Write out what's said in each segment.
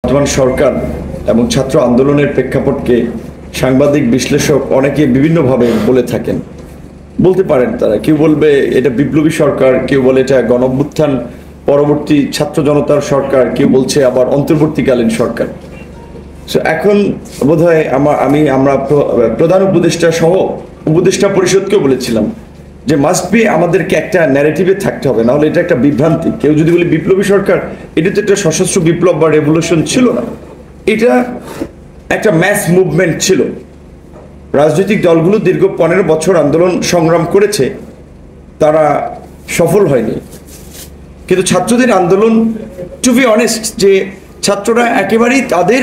বর্তমান সরকার এবং ছাত্র আন্দোলনের প্রেক্ষাপটকে সাংবাদিক বিশ্লেষক অনেকে বিভিন্নভাবে বলে থাকেন। বলতে পারেন তারা, কেউ বলবে এটা বিপ্লবী সরকার, কেউ বলে এটা গণঅভ্যুত্থান পরবর্তী ছাত্র জনতার সরকার, কেউ বলছে আবার অন্তর্বর্তীকালীন সরকার। এখন বোধহয় আমরা প্রধান উপদেষ্টা সহ উপদেষ্টা পরিষদকেও বলেছিলাম যে মাস্ট বি আমাদেরকে একটা ন্যারেটিভে থাকতে হবে, নাহলে এটা একটা বিভ্রান্তি। কেউ যদি বলে বিপ্লবী সরকার, এটা তো একটা সশস্ত্র বিপ্লব বা রেভলিউশন ছিল না, এটা একটা ম্যাস মুভমেন্ট ছিল। রাজনৈতিক দলগুলো দীর্ঘ 15 বছর আন্দোলন সংগ্রাম করেছে, তারা সফল হয়নি। কিন্তু ছাত্রদের আন্দোলন, টু বি অনেস্ট, যে ছাত্ররা একেবারেই তাদের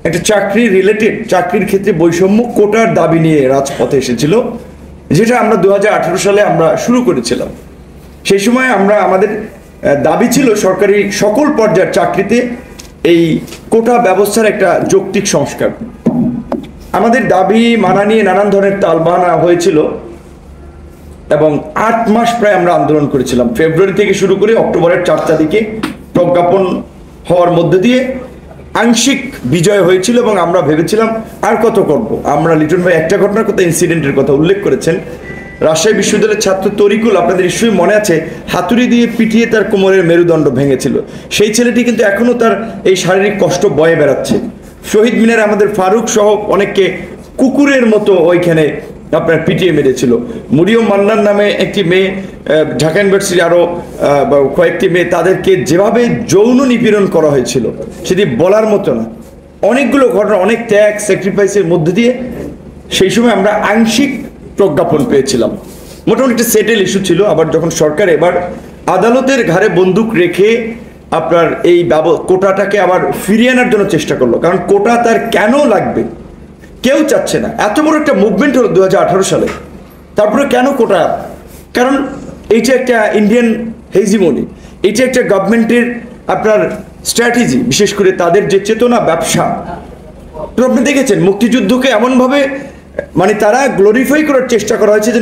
একটা চাকরি রিলেটেড, চাকরির ক্ষেত্রে বৈষম্য, কোটার দাবি নিয়ে রাজপথে এসেছিল, যেটা আমরা 2018 সালে আমরা শুরু করেছিলাম। সেই সময় আমাদের দাবি ছিল সরকারি সকল পর্যায়ের চাকরিতে এই কোটা ব্যবস্থার একটা যৌক্তিক সংস্কার। আমাদের দাবি মানা নিয়ে নানান ধরনের তালবাহানা হয়েছিল এবং 8 মাস প্রায় আমরা আন্দোলন করেছিলাম। ফেব্রুয়ারি থেকে শুরু করে অক্টোবরের 4 তারিখে প্রজ্ঞাপন হওয়ার মধ্যে দিয়ে আংশিক বিজয় হয়েছিল এবং আমরা ভেবেছিলাম আর কত করব। আমরা লিটন ভাই একটা ঘটনার কথা, ইনসিডেন্টের কথা উল্লেখ করেছেন। রাজশাহী বিশ্ববিদ্যালয়ের ছাত্র তরিকুল, আপনাদের নিশ্চয়ই মনে আছে, হাতুড়ি দিয়ে পিটিয়ে তার কোমরের মেরুদণ্ড ভেঙেছিল। সেই ছেলেটি কিন্তু এখনো তার এই শারীরিক কষ্ট বয়ে বেড়াচ্ছে। শহীদ মিনারে আমাদের ফারুক সহ অনেককে কুকুরের মতো ওইখানে আপনার পিটিয়ে মেরেছিল। মরিয়ম মান্নান নামে একটি মেয়ে, ঢাকা ইউনিভার্সিটি আরো কয়েকটি মেয়ে, তাদেরকে যেভাবে যৌন নিপীড়ন করা হয়েছিল সেটি বলার মতো না। অনেকগুলো ঘটনা, অনেক ত্যাগ স্যাক্রিফাইসের মধ্যে দিয়ে সেই সময় আমরা আংশিক প্রজ্ঞাপন পেয়েছিলাম। মোটামুটি একটা সেটেল ইস্যু ছিল। আবার যখন সরকার এবার আদালতের ঘাড়ে বন্দুক রেখে আপনার এই কোটাটাকে আবার ফিরিয়ে আনার জন্য চেষ্টা করলো, কারণ কোটা তার কেন লাগবে কেউ চাচ্ছে না। এত বড় একটা মুভমেন্ট হলো 2018 সালে, তারপরে কেন কোটা? কারণ এইটা একটা ইন্ডিয়ান হেজিমনি, এইটা একটা গভর্নমেন্টের আপনার স্ট্র্যাটেজি, বিশেষ করে তাদের যে চেতনা ব্যবসা। তো আপনি দেখেছেন মুক্তিযুদ্ধকে এমনভাবে তারা গ্লোরিফাই করার চেষ্টা করা হয়েছে যেন